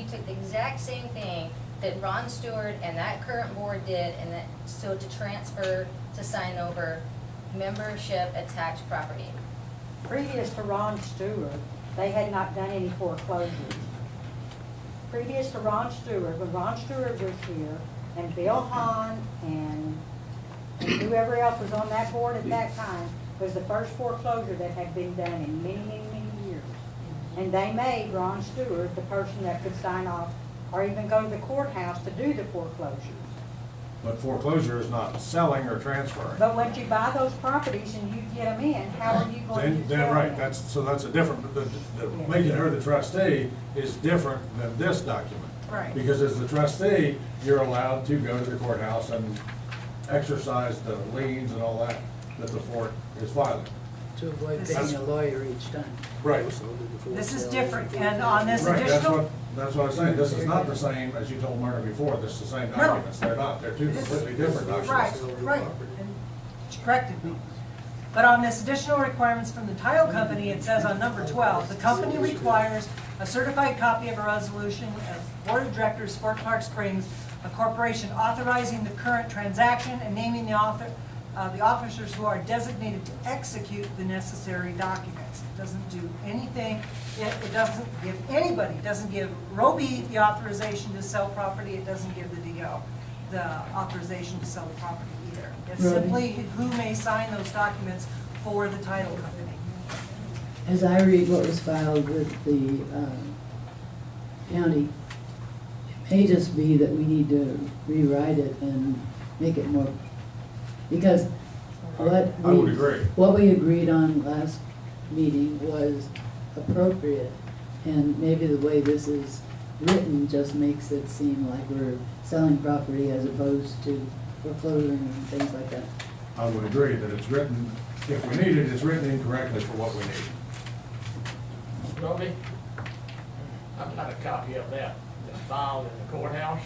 took the exact same thing that Ron Stewart and that current board did, and that, so to transfer, to sign over membership attached property. Previous to Ron Stewart, they had not done any foreclosures. Previous to Ron Stewart, when Ron Stewart was here, and Bill Hahn and whoever else was on that board at that time, was the first foreclosure that had been done in many, many, many years. And they made Ron Stewart the person that could sign off or even go to the courthouse to do the foreclosures. But foreclosure is not selling or transferring. But once you buy those properties and you get them in, how are you going to Then, sell right, them? that's a different, making her the trustee is different than this document. Right. Because as the trustee, you're allowed to go to the courthouse and exercise the liens and all that the fort is filing. To avoid This paying is- a lawyer each time. Right. This is different, and on this Right, additional, that's what I'm saying, this is not the same, as you told Myrna before, this is the same documents, they're not, they're two completely different documents. Right, and she corrected me. But on this additional requirements from the title company, it says on number 12, the company requires a certified copy of a resolution of Board of Directors, Fort Clark Springs, a corporation authorizing the current transaction and naming the officers who are designated to execute the necessary documents. It doesn't do anything, it doesn't give anybody, it doesn't give Roby the authorization to sell property, it doesn't give the DO the authorization to sell the property either. It's Roby? simply who may sign those documents for the title company. As I read what was filed with the county, it may just be that we need to rewrite it and make it more, because what I would we, agree. what we agreed on last meeting was appropriate, and maybe the way this is written just makes it seem like we're selling property as opposed to foreclosing and things like that. I would agree that it's written, if we need it, it's written incorrectly for what we need. Roby, I've got a copy of that that's filed in the courthouse,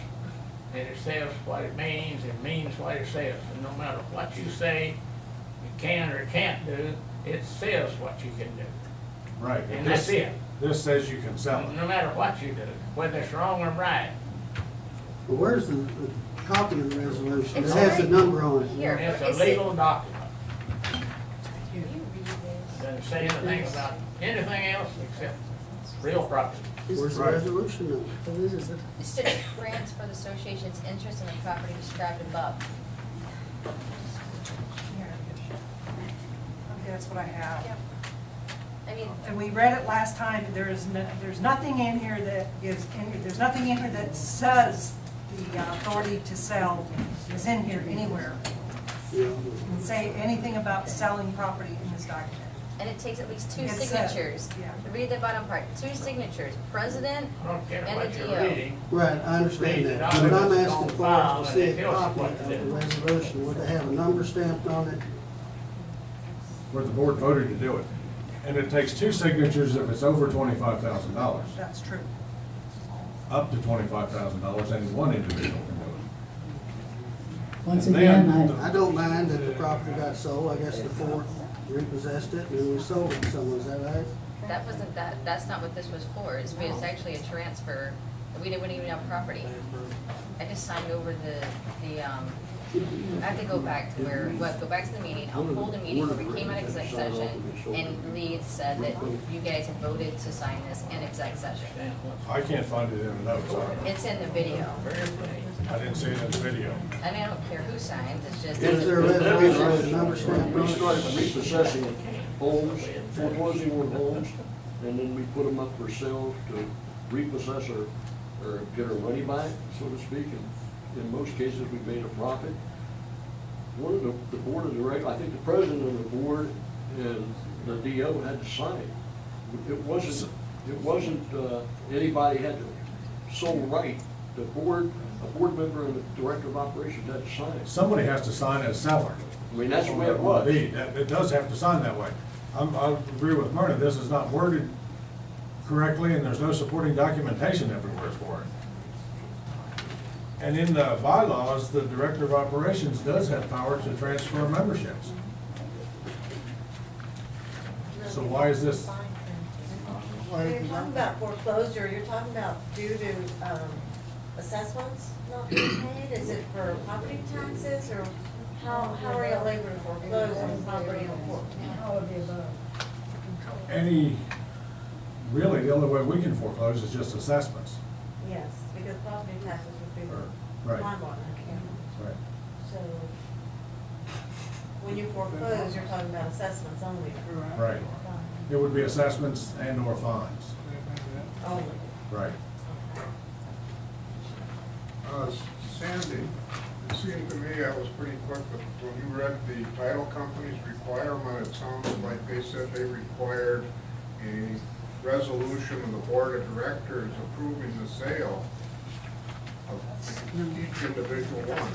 and it says what it means what it says. And no matter what you say you can or can't do, it says what you can do. Right. And that's it. This says you can sell it. No matter what you do, whether it's wrong or right. Well, where's the copy of the resolution? It It's has the right number on it. here. It's a It's- legal document. You read this. Doesn't say anything about anything else except real property. Where's the Right. resolution number? So this is the, It's to transfer the association's interest in the property described above. Okay, that's what I have. Yep. I mean, And we read it last time, there's nothing in here that gives, there's nothing in here that says the authority to sell is in here anywhere. Yeah. Doesn't say anything about selling property in this document. and it takes at least two It said- signatures. yeah. Read the bottom part, two signatures, president I don't care and what the you're DO. reading. Right, I understand that. What I'm asking for is to see a copy of the resolution. Would they have a number stamped on it? Where the board voted to do it. And it takes two signatures if it's over $25,000. That's true. Up to $25,000, any one individual can do it. once And again, then I don't mind that the property got sold. I guess the fort repossessed it and we sold it to someone. Is that right? That wasn't that's not what this was for. It's actually a transfer. We wouldn't even have property. I just signed over I have to go back to go back to the meeting. I'll hold a meeting where we came out of exec session and Lee said that you guys have voted to sign this in exec session. I can't find it in the notes. I don't know. It's in the video. I didn't see it in the video. And I don't care who signed, it's just. Is there a resolution with a number stamped We on it? started repossessing homes, foreclosing on homes, and then we put them up for sale to repossess or get our money back, so to speak. And in most cases, we made a profit. One of the board of directors, I think the president of the board and the DO had to sign it. It wasn't anybody had the sole right. A board member and the director of operations had to sign it. Somebody has to sign as seller. I mean, that's the way it On was. the deed. It does have to sign that way. I agree with Myrna, this is not worded correctly, and there's no supporting documentation everywhere for it. And in the bylaws, the director of operations does have power to transfer memberships. So why is this? When you're talking about foreclosure, you're talking about due to, assessments not being paid? Is it for property taxes, or how are you able to foreclose on property on Fort? All of the above. Really, the only way we can foreclose is just assessments. Yes, because property taxes would be Right. the line one. Right. So, when you foreclose, you're talking about assessments only. Right. It would be assessments and or fines. Only. Right. Sandy, it seemed to me I was pretty quick, but when you read the title company's requirement, it sounded like they said they required a resolution of the board of directors approving the sale of each individual one.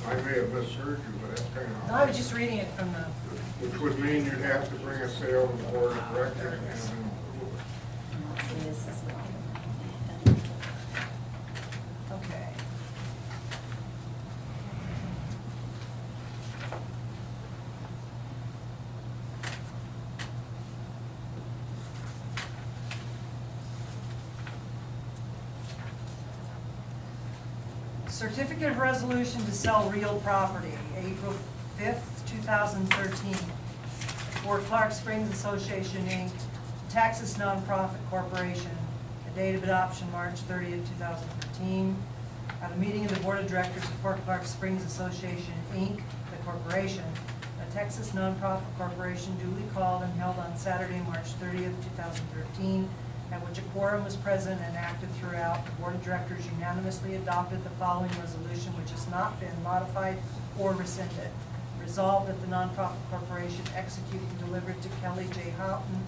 I may have misheard you, but that's kind of. No, I was just reading it from the, Which would mean you'd have to bring a sale to the board of directors and have them approve it. okay. Certificate of resolution to sell real property, April 5th, 2013. For Clark Springs Association, Inc., Texas Nonprofit Corporation. The date of adoption, March 30th, 2013. At a meeting of the Board of Directors of Fort Clark Springs Association, Inc., the corporation, a Texas nonprofit corporation duly called and held on Saturday, March 30th, 2013, at which a quorum was present and acted throughout. The Board of Directors unanimously adopted the following resolution, which has not been modified or rescinded. Resolved that the nonprofit corporation execute and deliver to Kelly J. Houghton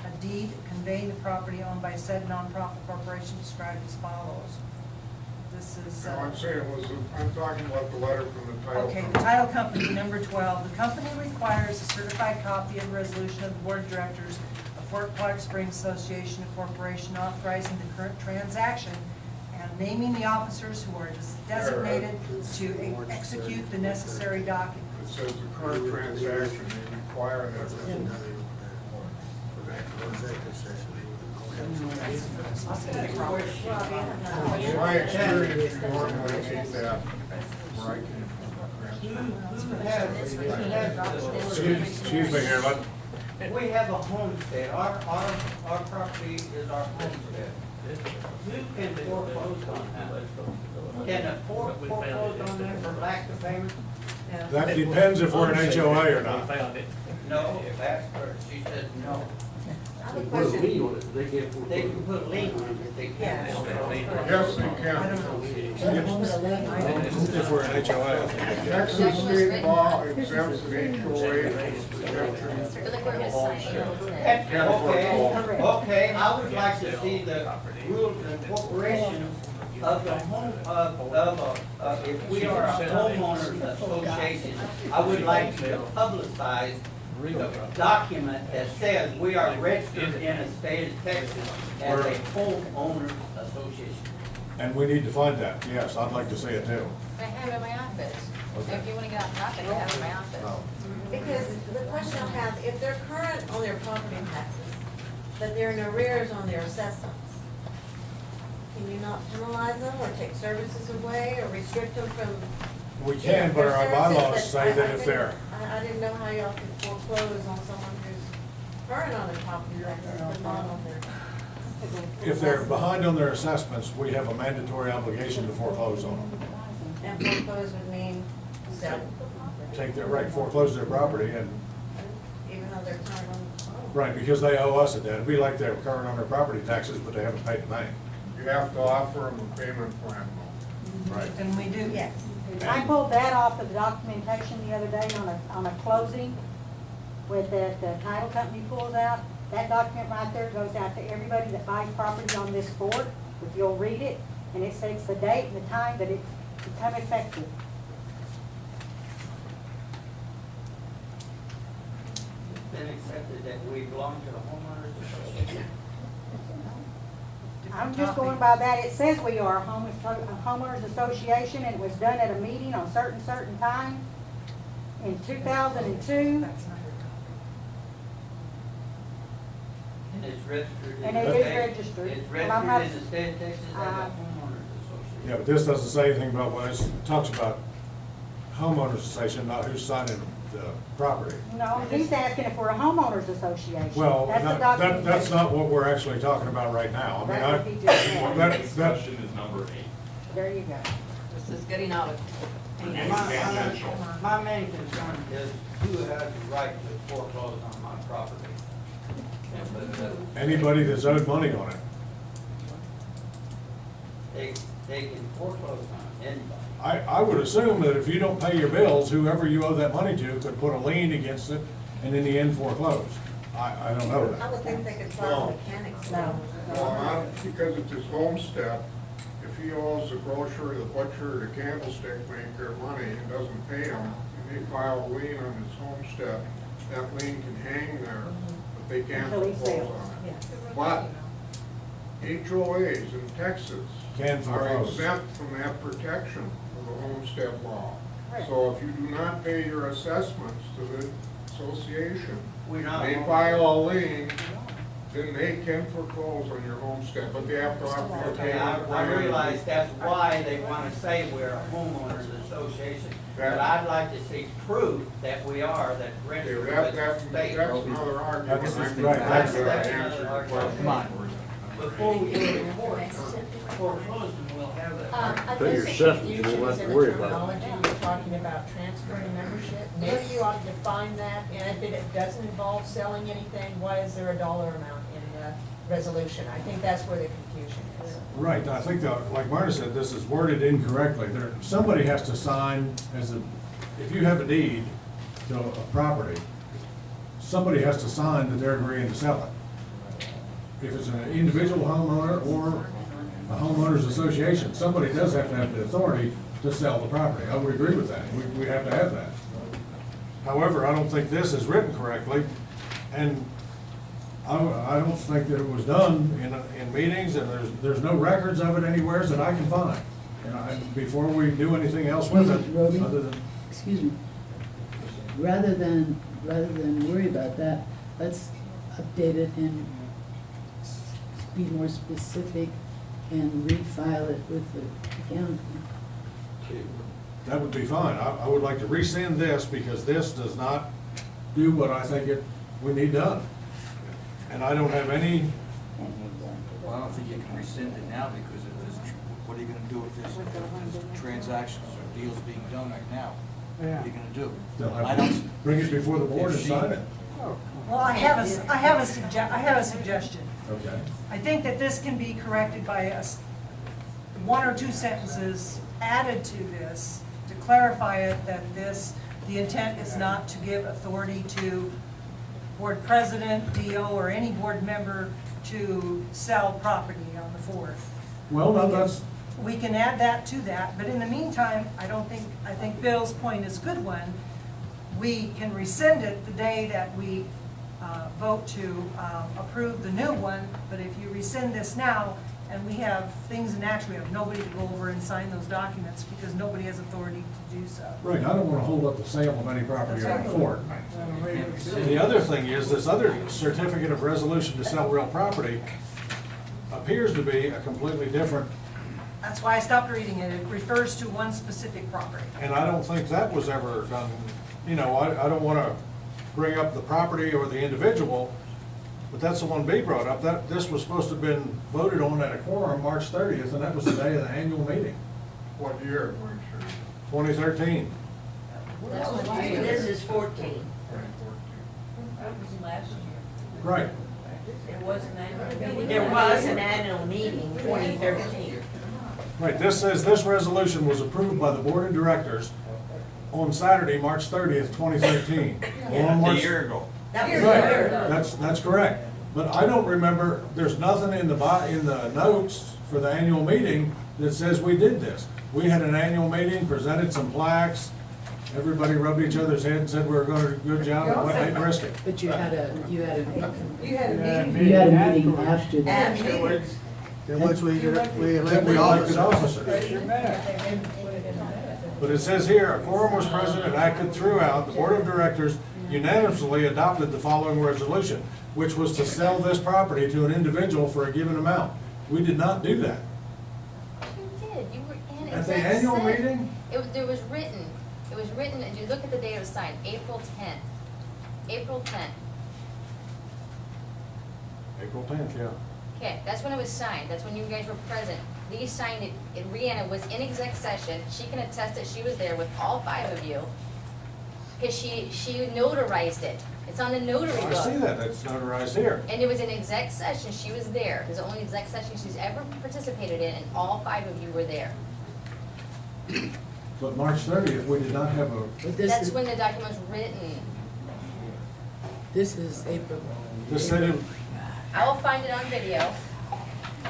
a deed conveying the property owned by said nonprofit corporation described as follows. This is. No, I'm saying I'm talking about the letter from the title Okay, the company. title company, number 12, the company requires a certified copy of the resolution of the Board of Directors of Fort Clark Springs Association and Corporation authorizing the current transaction and naming the officers who are designated to execute the necessary documents. It says the current transaction, they require that. In my experience, you normally need that where I came from. Excuse me here, let, We have a homestead, our property is our homestead. Who can foreclose on that? Can a foreclose on that for lack of payment? that depends if we're an HOA or not. No, that's her, she said no. I have a They put a question. lien on it, they can't foreclose. They can put a lien on it, they Yes. can't. Yes, they can. If we're an HOA, I think. Texas state law exempts an HOA from I protection. feel like we're gonna sign And- it. Okay, okay, I would like to see the rules and corporations of the home, if we are a homeowners association, I would like to publicize the document that says we are registered in the state of Texas as a homeowners association. And we need to find that, yes, I'd like to see it too. I have it in my office. Okay. If you wanna get off topic, I have it in my office. Oh. Because the question I have, if they're current on their property taxes, but they're in arrears on their assessments, can you not penalize them or take services away or restrict them from? We can, but our bylaws say that if they're, I didn't know how y'all could foreclose on someone who's current on their property taxes, but not on their. if they're behind on their assessments, we have a mandatory obligation to foreclose on them. And foreclose would mean sell, Take their right, foreclose their property and, even though they're current on. right, because they owe us a debt. It'd be like they're current on their property taxes, but they haven't paid the bank. You have to offer them a payment plan. Right. And we do. Yes. I pulled that off of the documentation the other day on a closing with the title company pulls out. That document right there goes out to everybody that buys property on this fort, if you'll read it, and it states the date and the time that it become effective. It's been accepted that we belong to the homeowners association. I'm just going by that. It says we are a homeowners association, and it was done at a meeting on certain time in 2002. That's not her And it's registered in And the it is state. registered. It's And I'm not- registered in the state of Texas as a Uh, homeowners association. Yeah, but this doesn't say anything about, well, it talks about homeowners association, not who's signing the property. No, he's asking if we're a homeowners association. Well, That's the that's documentation. not what we're actually talking about right now. I mean, That's what he just said. that, is number 8. There you go. This is getting out of. My main concern is who has the right to foreclose on my property. anybody that's owed money on it. They can foreclose on anybody. I would assume that if you don't pay your bills, whoever you owe that money to could put a lien against it and in the end foreclose. I don't know I that. would think they could file mechanics. No. Well, not because it's his homestead. If he owes the grocer, the butcher, the candlestick maker money and doesn't pay him, and they file a lien on his homestead, that lien can hang there, but they can't Until he foreclose sells. on it. But HOAs in Texas Can are foreclose. exempt from that protection of the homestead law. Right. So if you do not pay your assessments to the association, We're not. they file a lien, then they can foreclose on your homestead, but they have to offer you a Okay, payment. I realize that's why they want to say we're a homeowners association, but I'd like to see proof that we are, that Okay, registered that, with the that's state. another argument. That's I think right, that's that's- the answer to the question. Come on. Before we go to court, foreclosing, we'll have it. I Pay your guess the assessments, you confusion won't is have in to the worry about it. terminology, you're talking about transferring membership. Maybe you ought to define that, and if it doesn't involve selling anything, why is there a dollar amount in the resolution? I think that's where the confusion is. Right, I think that, like Marta said, this is worded incorrectly. Somebody has to sign if you have a deed to a property, somebody has to sign that they're agreeing to sell it. If it's an individual homeowner or a homeowners association, somebody does have to have the authority to sell the property. I would agree with that. We have to have that. However, I don't think this is written correctly, and I don't think that it was done in meetings, and there's no records of it anywhere that I can find. And before we do anything else with it, Roby? other than, Excuse me. Rather than worry about that, let's update it and be more specific and refile it with the county. that would be fine. I would like to rescind this because this does not do what I think we need done. And I don't have any, Well, I don't think you can rescind it now because it was, what are you gonna do if there's transactions or deals being done right now? What are you gonna do? they'll I have don't, to bring it before the board and If she- sign it. Well, I have a suggestion. Okay. I think that this can be corrected by one or two sentences added to this to clarify it that the intent is not to give authority to board president, DO, or any board member to sell property on the 4th. Well, no, that's, We can add that to that, but in the meantime, I think Bill's point is a good one. We can rescind it the day that we vote to approve the new one, but if you rescind this now, and we have things in action, we have nobody to go over and sign those documents because nobody has authority to do so. right, I don't want to hold up the sale of any property on the fort. you can't rescind The it. other thing is, this other certificate of resolution to sell real property appears to be a completely different, That's why I stopped reading it. It refers to one specific property. and I don't think that was ever done. You know, I don't want to bring up the property or the individual, but that's the one B brought up. This was supposed to have been voted on at a quorum March 30th, and that was the day of the annual meeting, What year, Mark? 2013. This is 14. Right. There was an annual meeting, 2013. Right, this says this resolution was approved by the Board of Directors on Saturday, March 30th, 2013. A year ago. That was a Right, year ago. that's correct. But I don't remember, there's nothing in the notes for the annual meeting that says we did this. We had an annual meeting, presented some plaques, everybody rubbed each other's head and said we were going to do a good job and went and ate brisket. But you had a You meeting after that. Afterwards. In which we Then elect we the elected officers. officers. But it says here, a quorum was present and acted throughout. The Board of Directors unanimously adopted the following resolution. which was to sell this property to an individual for a given amount. We did not do that. You did, you were in At the exec annual session. meeting? It was written, and you look at the date it was signed, April 10th. April 10th. April 10th, yeah. Okay, that's when it was signed, that's when you guys were present. Lee signed it, and Rihanna was in exec session, she can attest that she was there with all 5 of you, because she notarized it. It's on the notary book. I see that, that's notarized here. And it was an exec session, she was there. It was the only exec session she's ever participated in, and all 5 of you were there. But March 30th, we did not have a, But this That's is, when the document was written. this is April, this said, I will find it on video.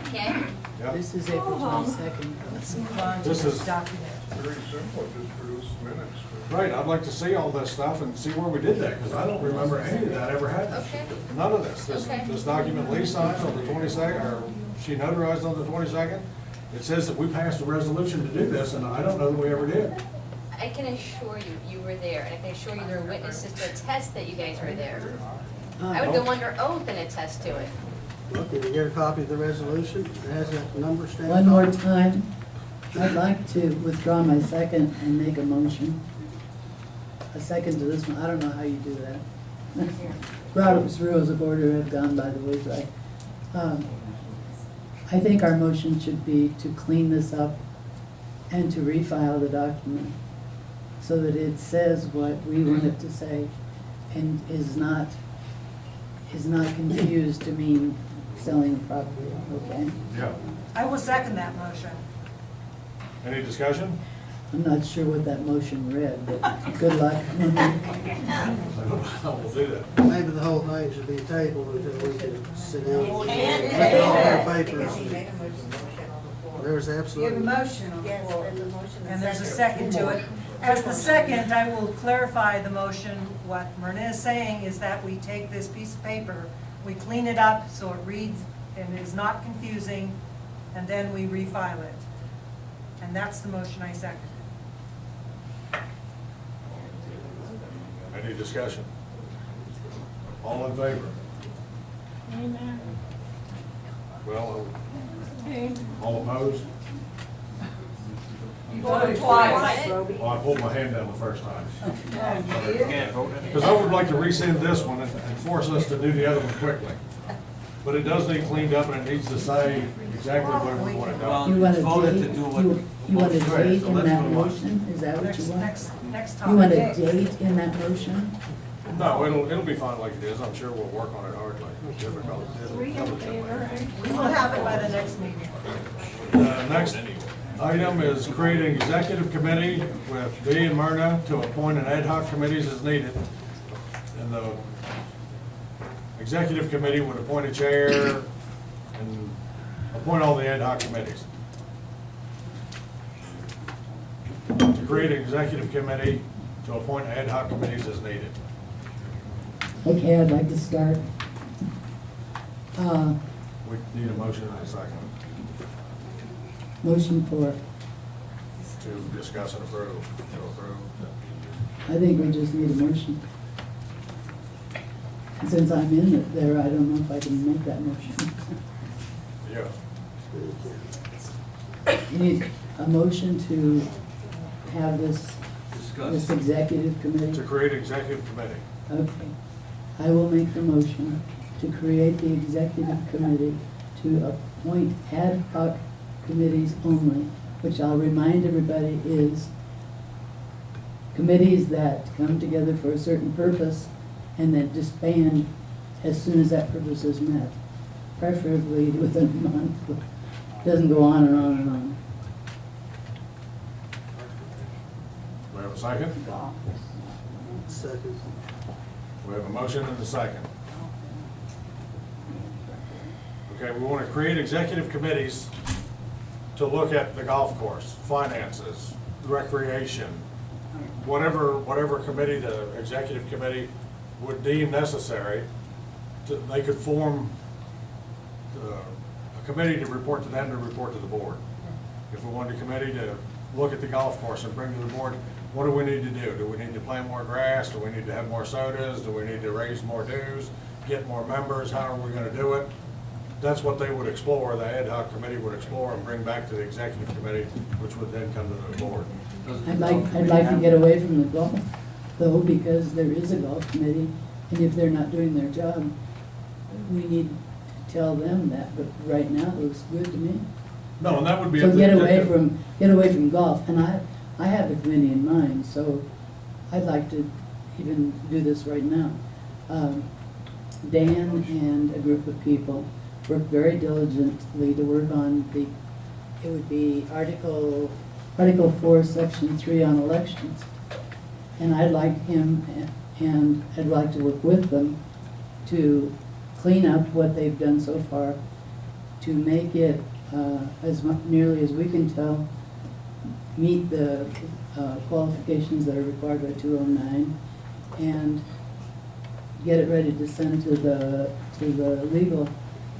Okay? yeah, this is April 22nd. Let's move on to This this is- document. Very simple, just produce minutes. right, I'd like to see all this stuff and see where we did that, because I don't remember any of that ever happening. Okay. None of this. Okay. This document Lee signed on the 22nd, or she notarized on the 22nd. It says that we passed a resolution to do this, and I don't know that we ever did. I can assure you, you were there, and I can assure you there are witnesses to attest that you guys were there. I would go under oath and attest to it. Look, did you get a copy of the resolution? It has that number stamped. One more time, I'd like to withdraw my second and make a motion. A second to this one, I don't know how you do that. Robert's rules of order have gone by the wayside. I think our motion should be to clean this up and to refile the document so that it says what we want it to say and is not confused to mean selling property, okay? Yeah. I will second that motion. Any discussion? I'm not sure what that motion read, but good luck. We'll do that. Maybe the whole thing should be tabled until we can sit down and look at all our papers. He made a motion on the floor. There's absolutely. motion on Yes, there's a motion. And there's a second to it. As the second, I will clarify the motion. What Myrna is saying is that we take this piece of paper, we clean it up so it reads and is not confusing, and then we refile it. And that's the motion I seconded. Any discussion? All in favor? Amen. Well, all opposed? You voted twice. Well, I pulled my hand down the first time. Because I would like to rescind this one and force us to do the other one quickly. But it does need cleaned up and it needs to say exactly what we want it done. You want a Voted date, to do what- you want a Right, date so in let's that move on. motion? Is that what you want? Next You want a topic. date in that motion? No, it'll be fine like it is. I'm sure we'll work on it hardly. Difficult. We will have it by the next meeting. The next item is create an executive committee with Dee and Myrna to appoint an ad hoc committees as needed. And the executive committee would appoint a chair and appoint all the ad hoc committees. To create an executive committee to appoint ad hoc committees as needed. Okay, I'd like to start. We need a motion and a second Motion for, to discuss and approve, I think we just need a motion. Since I'm in it there, I don't know if I can make that motion. Yeah. You need a motion to have this Discuss. executive committee? To create executive committee. Okay. I will make the motion to create the executive committee to appoint ad hoc committees only, which I'll remind everybody is committees that come together for a certain purpose and then disband as soon as that purpose is met, preferably within a month. Doesn't go on and on and on. We have a second? Second. We have a motion and a second. Okay, we want to create executive committees to look at the golf course, finances, recreation, whatever committee the executive committee would deem necessary. They could form a committee to report to them, to report to the board. If we wanted a committee to look at the golf course and bring to the board, what do we need to do? Do we need to plant more grass? Do we need to have more sodas? Do we need to raise more dues? get more members, how are we gonna do it? That's what they would explore, the ad hoc committee would explore and bring back to the executive committee, which would then come to the board. I'd like to get away from the golf, though, because there is a golf committee, and if they're not doing their job, we need to tell them that, but right now, it looks good to me. No, and that would be. So up to get the away executive. from golf, and I have a committee in mind, so I'd like to even do this right now. Dan and a group of people worked very diligently to work on it would be Article 4, Section 3 on elections. And I'd like him, and I'd like to work with them to clean up what they've done so far, to make it, nearly as we can tell, meet the qualifications that are required by 209, and get it ready to send to the legal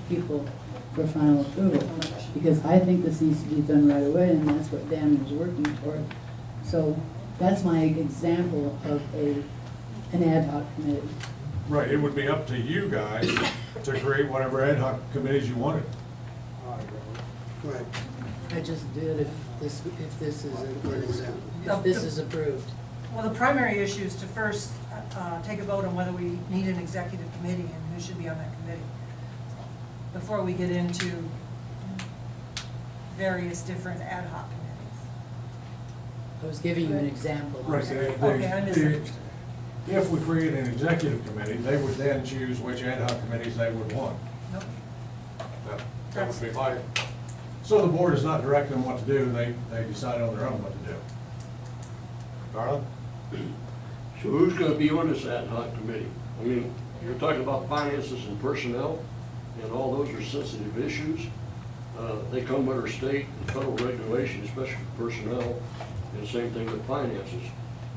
people for final approval. Because I think this needs to be done right away, and that's what Dan was working toward. So that's my example of an ad hoc committee. Right, it would be up to you guys to create whatever ad hoc committees you wanted. Right. I just did if this is approved. Well, the primary issue is to first take a vote on whether we need an executive committee and who should be on that committee, before we get into various different ad hoc committees. I was giving you an example. Right, Okay, I misunderstood. If we create an executive committee, they would then choose which ad hoc committees they would want. Nope. That would be fine. So the board is not directing them what to do, they decide on their own what to do. Garland? So who's gonna be on this ad hoc committee? I mean, you're talking about finances and personnel, and all those are sensitive issues. They come under state and federal regulation, especially for personnel, and same thing with finances.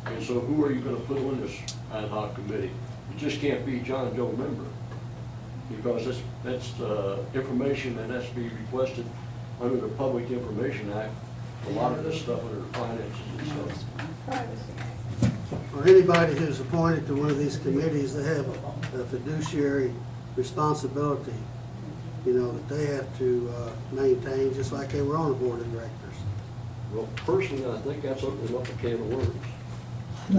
And so who are you gonna put on this ad hoc committee? It just can't be John Joe member, because that's information that has to be requested under the Public Information Act, a lot of this stuff under the finances and stuff. Or anybody who's appointed to one of these committees, they have a fiduciary responsibility, you know, that they have to maintain, just like they were on the board of directors. Well, personally, I think that's opening up a can of worms.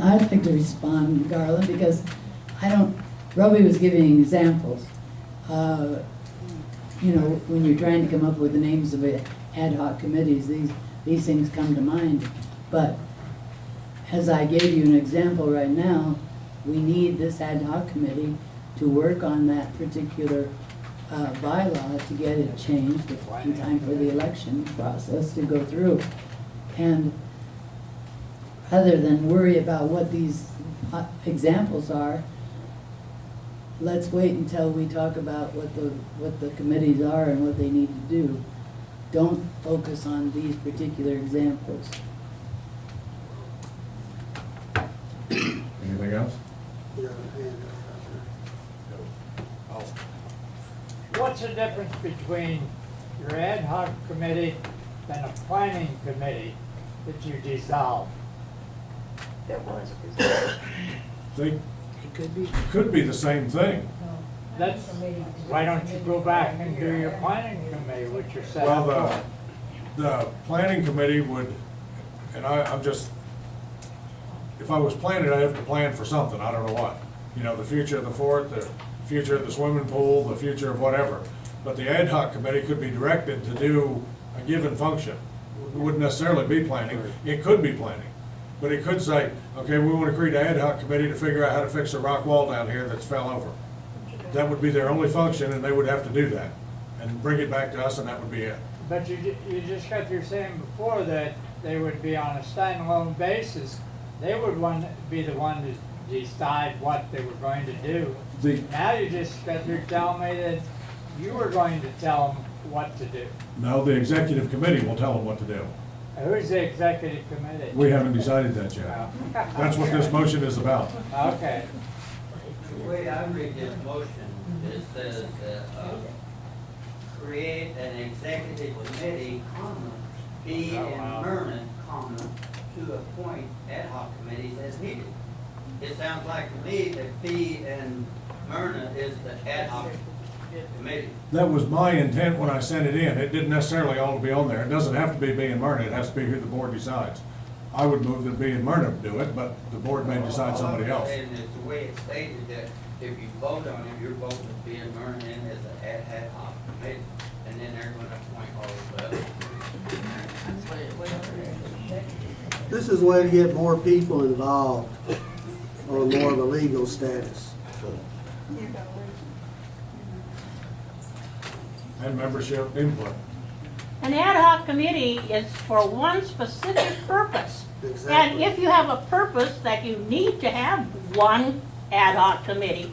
I'd like to respond, Garland, because Robbie was giving examples. You know, when you're trying to come up with the names of ad hoc committees, these things come to mind. But as I gave you an example right now, we need this ad hoc committee to work on that particular bylaw to get it changed in time for the election process to go through. And rather than worry about what these examples are, let's wait until we talk about what the committees are and what they need to do. Don't focus on these particular examples. Anything else? You know, and, What's the difference between your ad hoc committee and a planning committee that you dissolved? There was. They It could be the same thing. That's, why don't you go back and do your planning committee, which you're set Well, up for? the planning committee would, and I'm just, if I was planning, I'd have to plan for something, I don't know what. You know, the future of the fort, the future of the swimming pool, the future of whatever. But the ad hoc committee could be directed to do a given function. It wouldn't necessarily be planning, it could be planning. But it could say, okay, we want to create an ad hoc committee to figure out how to fix the rock wall down here that's fell over. That would be their only function, and they would have to do that, and bring it back to us, and that would be it. But you just got through saying before that they would be on a standalone basis. They would be the one to decide what they were going to do. Now you just got through telling me that you were going to tell them what to do. No, the executive committee will tell them what to do. Who's the executive committee? We haven't decided that yet. That's what this motion is about. Okay. The way I read this motion, it says that, create an executive committee, be and Vernon, to appoint ad hoc committees as needed. It sounds like to me that B and Myrna is the ad hoc committee. That was my intent when I sent it in. It didn't necessarily all be on there. It doesn't have to be B and Myrna. It has to be who the board decides. I would move that B and Myrna do it, but the board may decide somebody else. And it's the way it's stated that if you vote on it, you're voting to be in Myrna in as an ad hoc committee, and then they're gonna appoint all of the others. This is a way to get more people involved on more of a legal status. And membership input. An ad hoc committee is for one specific purpose. And Exactly. if you have a purpose that you need to have one ad hoc committee,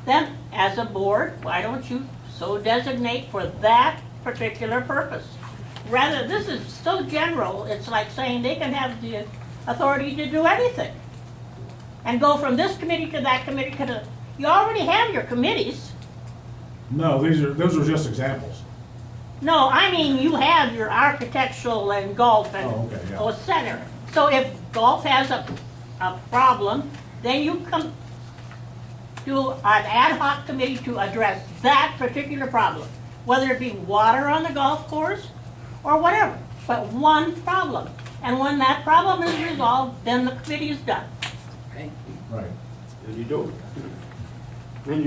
then as a board, why don't you so designate for that particular purpose? Rather, this is so general, it's like saying they can have the authority to do anything. And go from this committee to that committee to the, you already have your committees. No, those are just examples. No, I mean, you have your architectural and golf and Oh, okay, yeah. or center. So if golf has a problem, then you come to an ad hoc committee to address that particular problem, whether it be water on the golf course or whatever, but one problem. And when that problem is resolved, then the committee is done. Right. And you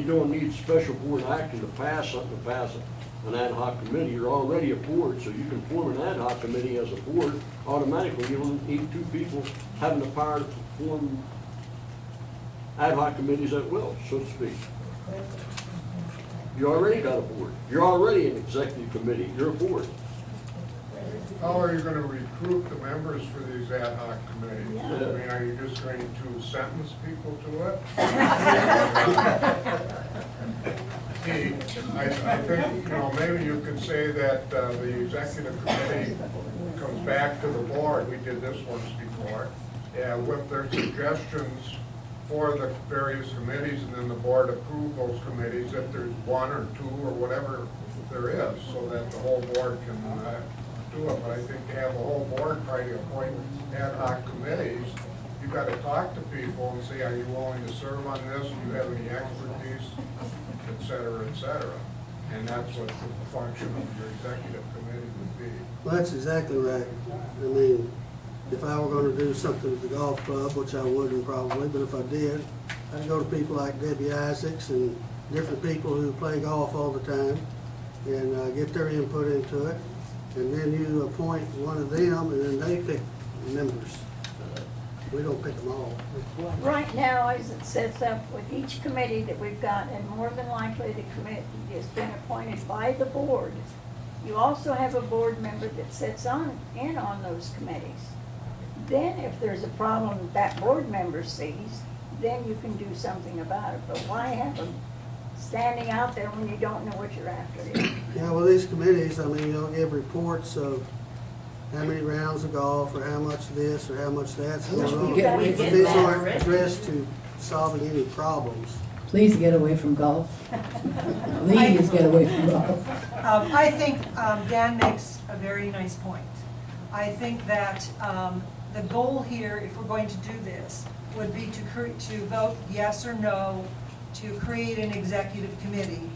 don't need special board action to pass something, to pass an ad hoc committee. You're already a board, so you can form an ad hoc committee as a board automatically. You don't need two people having the power to form ad hoc committees at will, so to speak. You already got a board. You're already an executive committee. You're a board. How are you gonna recruit the members for these ad hoc committees? I mean, are you just going to sentence people to it? I think, maybe you could say that the executive committee comes back to the board, we did this once before, and with their suggestions for the various committees, and then the board approve those committees if there's one or two or whatever there is, so that the whole board can do it. But I think to have the whole board try to appoint ad hoc committees, you've got to talk to people and say, are you willing to serve on this? Do you have any expertise? Et cetera, et cetera. And that's what the function of your executive committee would be. Well, that's exactly right. I mean, if I were gonna do something with the golf club, which I wouldn't probably, but if I did, I'd go to people like Debbie Isaacs and different people who play golf all the time and get their input into it. And then you appoint one of them and then they pick members. We don't pick them all. Right now, as it sets up with each committee that we've got, and more than likely the committee has been appointed by the board, you also have a board member that sits in on those committees. Then if there's a problem that board member sees, then you can do something about it. But why have them standing out there when you don't know what you're after? Yeah, well, these committees, I mean, you'll give reports of how many rounds of golf, or how much this, or how much that's going on. Get away But from these that. aren't addressed to solving any problems. Please get away from golf. Please get away from golf. I think Dan makes a very nice point. I think that the goal here, if we're going to do this, would be to vote yes or no to create an executive committee.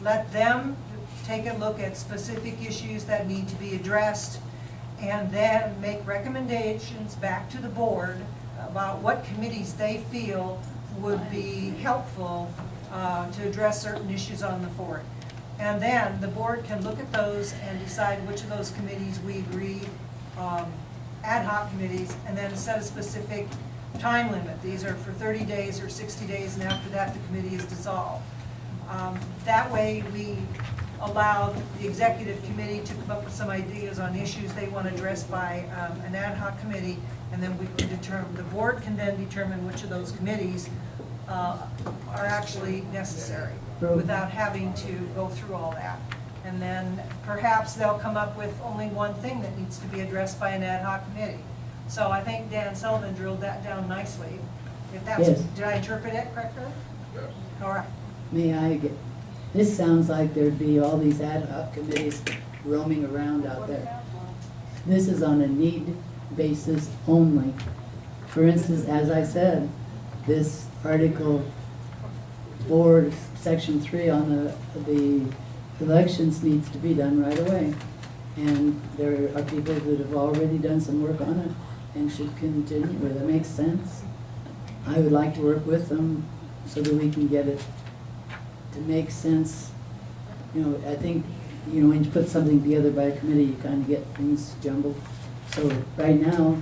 Let them take a look at specific issues that need to be addressed, and then make recommendations back to the board about what committees they feel would be helpful to address certain issues on the board. And then the board can look at those and decide which of those committees we agree, ad hoc committees, and then set a specific time limit. These are for 30 days or 60 days, and after that, the committee is dissolved. That way, we allow the executive committee to come up with some ideas on issues they want addressed by an ad hoc committee, and then we can determine, the board can then determine which of those committees are actually necessary without having to go through all that. And then perhaps they'll come up with only one thing that needs to be addressed by an ad hoc committee. So I think Dan Sullivan drilled that down nicely. If that's, Yes. did I interpret it correctly? Yes. All right. May I get, this sounds like there'd be all these ad hoc committees roaming around out there. This is on a need basis only. For instance, as I said, this article board, section 3 on the elections needs to be done right away. And there are people that have already done some work on it and should continue. That makes sense. I would like to work with them so that we can get it to make sense. You know, I think, you know, when you put something together by a committee, you kind of get things jumbled. So right now,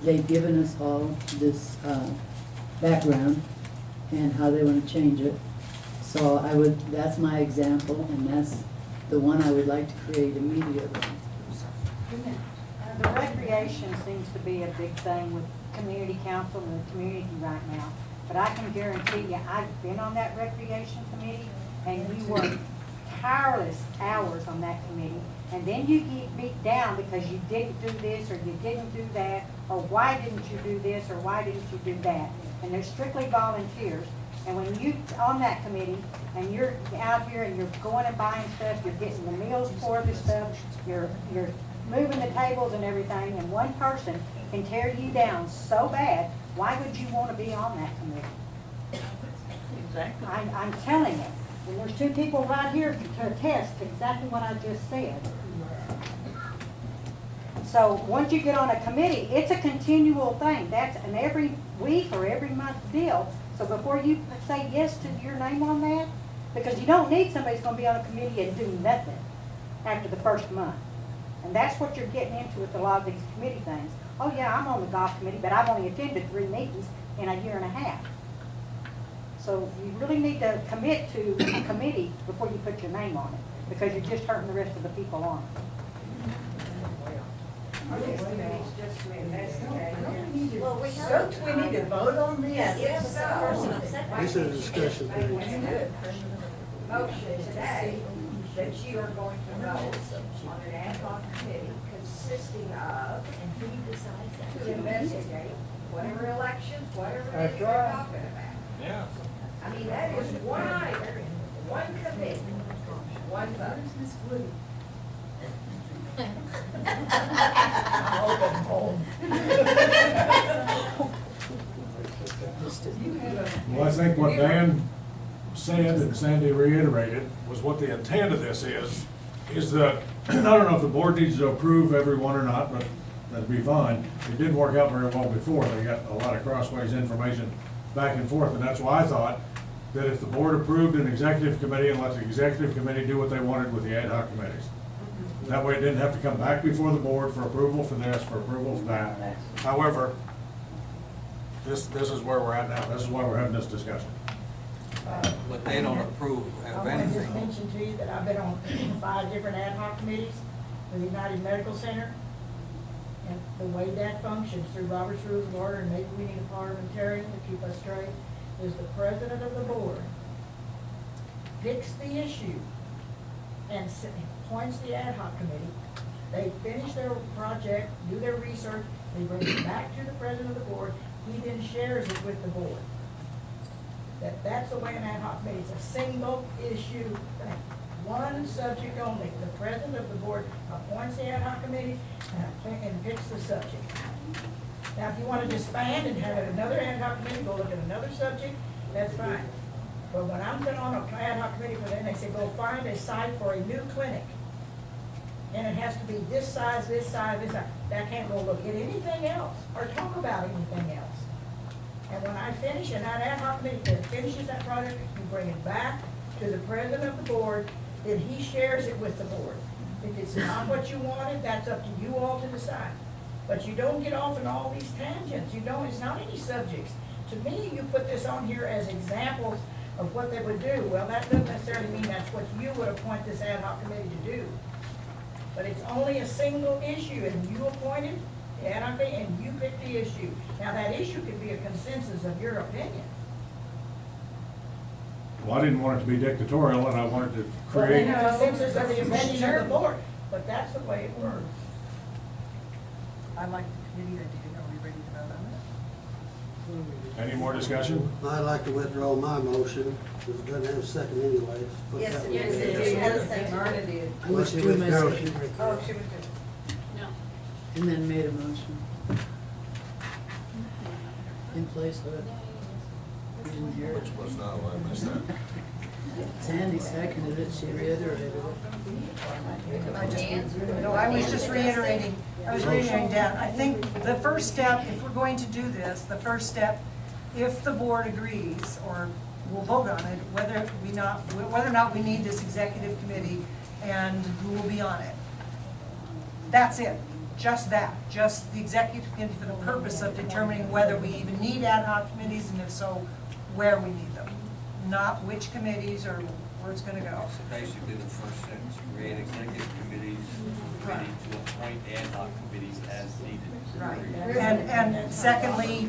they've given us all this background and how they want to change it. So that's my example, and that's the one I would like to create immediately. The recreation seems to be a big thing with community council and the community right now. But I can guarantee you, I've been on that recreation committee, and you work tireless hours on that committee, and then you get beat down because you didn't do this, or you didn't do that, or why didn't you do this, or why didn't you do that? And they're strictly volunteers. And when you on that committee, and you're out here and you're going and buying stuff, you're getting the meals for the stuff, you're moving the tables and everything, and one person can tear you down so bad, why would you want to be on that committee? Exactly. I'm telling you, and there's two people right here to attest to exactly what I just said. So once you get on a committee, it's a continual thing. That's an every week or every month deal. So before you say yes to your name on that, because you don't need somebody who's going to be on a committee and do nothing after the first month. And that's what you're getting into with a lot of these committee things. Oh yeah, I'm on the golf committee, but I've only attended 3 meetings in a year and a half. So you really need to commit to a committee before you put your name on it, because you're just hurting the rest of the people on it. Well, we have. We need to vote on this. Yes, it's the person upset. This is a discussion thing. Motion today that you are going to vote on an ad hoc committee consisting of, and who decides that? To investigate whatever elections, whatever it is you're talking about. Yeah. I mean, that is one item, one committee, one vote. Well, I think what Dan said and Sandy reiterated was what the intent of this is that, I don't know if the board needs to approve every one or not, but that'd be fine. It didn't work out very well before. They got a lot of crossways information back and forth, and that's why I thought that if the board approved an executive committee and let the executive committee do what they wanted with the ad hoc committees. That way it didn't have to come back before the board for approval for this, for approval for that. However, this is where we're at now. This is why we're having this discussion. But they don't approve I of want to just anything. mention to you that I've been on 5 different ad hoc committees with the United Medical Center. And the way that functions through Robert's Rules of Order, and maybe we need a parliamentarian to keep us straight, is the president of the board picks the issue and appoints the ad hoc committee. They finish their project, do their research, they bring it back to the president of the board, he then shares it with the board. That's the way an ad hoc committee, it's a single issue thing, one subject only. The president of the board appoints the ad hoc committee and picks the subject. Now, if you want to disband and have another ad hoc committee, go look at another subject, that's fine. But when I'm put on an ad hoc committee for them, they say, go find a site for a new clinic. And it has to be this size, this size, this size. That can't go look at anything else or talk about anything else. And when I finish, and that ad hoc committee finishes that project, you bring it back to the president of the board, then he shares it with the board. If it's not what you wanted, that's up to you all to decide. But you don't get off in all these tangents. You don't, it's not any subjects. To me, you put this on here as examples of what they would do. Well, that doesn't necessarily mean that's what you would appoint this ad hoc committee to do. But it's only a single issue, and you appointed the ad hoc committee, and you pick the issue. Now, that issue could be a consensus of your opinion. Well, I didn't want it to be dictatorial, and I wanted to Well, create. then a consensus of the opinion of the board, but that's the way it works. I'd like the committee to, are we ready to vote on this? Any more discussion? I'd like to withdraw my motion, because it doesn't have a second anyway. Put Yes, that yes, one in. it is. Yes, thank you. I Unless you withdrew my withdraw, second. she can Oh, withdraw. she was good. And then made a motion in place of it. didn't hear it. Which was not, I missed that. Sandy seconded it, she reiterated it. I was just reiterating, Dan, I think the first step, if we're going to do this, the first step, if the board agrees, or we'll vote on it, whether or not we need this executive committee and who will be on it. That's it, just that, just the executive committee for the purpose of determining whether we even need ad hoc committees, and if so, where we need them. Not which committees or where it's gonna go. So basically, the first sentence, create executive committees ready to appoint ad hoc committees as needed. Right, and secondly,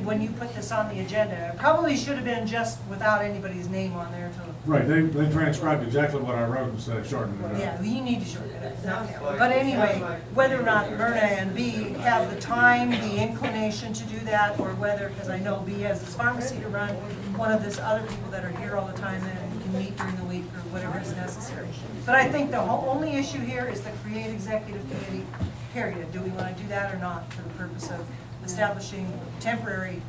when you put this on the agenda, it probably should have been just without anybody's name on there to. Right, they transcribed exactly what I wrote instead of shortening it up. Yeah, you need to shorten it up. But anyway, whether or not Myrna and B have the time, the inclination to do that, or whether, because I know B has his pharmacy to run, one of these other people that are here all the time and can meet during the week or whatever is necessary. But I think the only issue here is the create executive committee, period. Do we want to do that or not for the purpose of establishing temporary?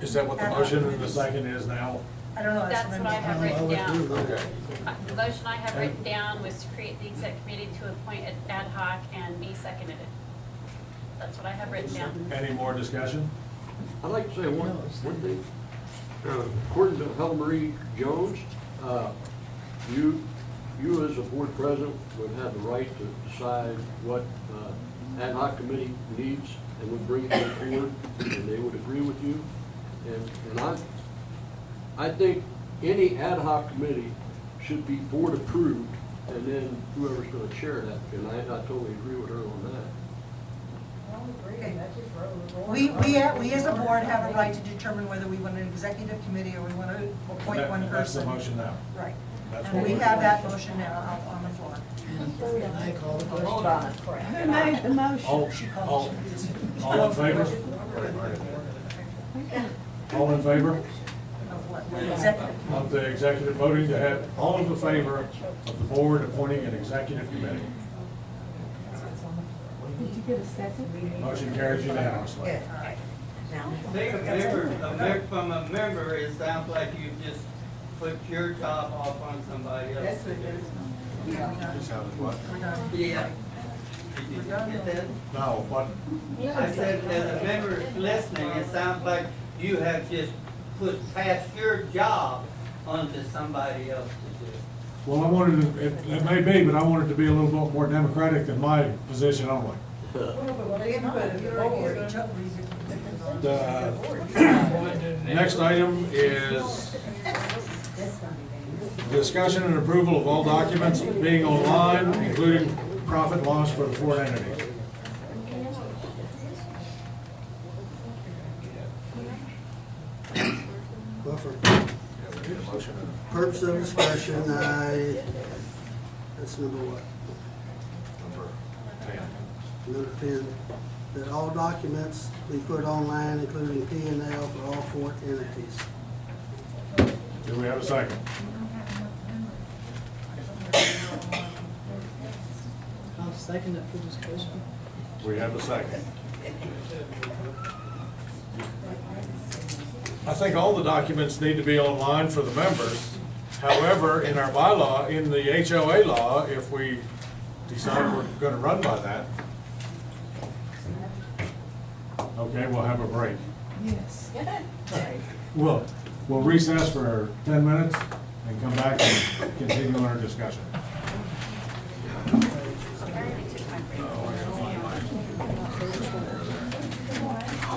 Is that what the motion and the second is now? I don't know. That's what I have written down. Okay. The motion I have written down was to create the exec committee to appoint an ad hoc and be seconded it. That's what I have written down. Any more discussion? I'd like to say one thing. According to Helen Marie Jones, you as a board president would have the right to decide what ad hoc committee needs and would bring it to the board, and they would agree with you. And I think any ad hoc committee should be board approved, and then whoever's gonna chair that, and I totally agree with her on that. We as a board have a right to determine whether we want an executive committee or we want to appoint one That's the person. motion now. Right. That's And what we we're have doing. that motion now out on the floor. I call the question. Hold on. Who made the motion? All in favor? All in favor Of what? The executive. of the executive voting to have, all in the favor of the board appointing an executive committee? Did you get a second? Motion carries unanimously. Good, now. From a member, it sounds like you just put your job off on somebody else. This sounded what? We're done. Yeah. Did you get that? No, what? I said, as a member listening, it sounds like you have just passed your job onto somebody else to do. Well, I wanted to, it may be, but I wanted to be a little bit more democratic than my position only. The next item is discussion and approval of all documents being online, including profit and loss for the four entities. Buffer. Yeah, we need a motion. Purpose of discussion, that's number what? Number 10. Number 10, that all documents be put online, including P&L for all four entities. Do we have a second? I'll second it for discussion. We have a second. I think all the documents need to be online for the members. However, in our bylaw, in the HOA law, if we decide we're gonna run by that, okay, we'll have a break. Yes. We'll recess for 10 minutes and come back and continue our discussion.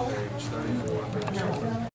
Page 34.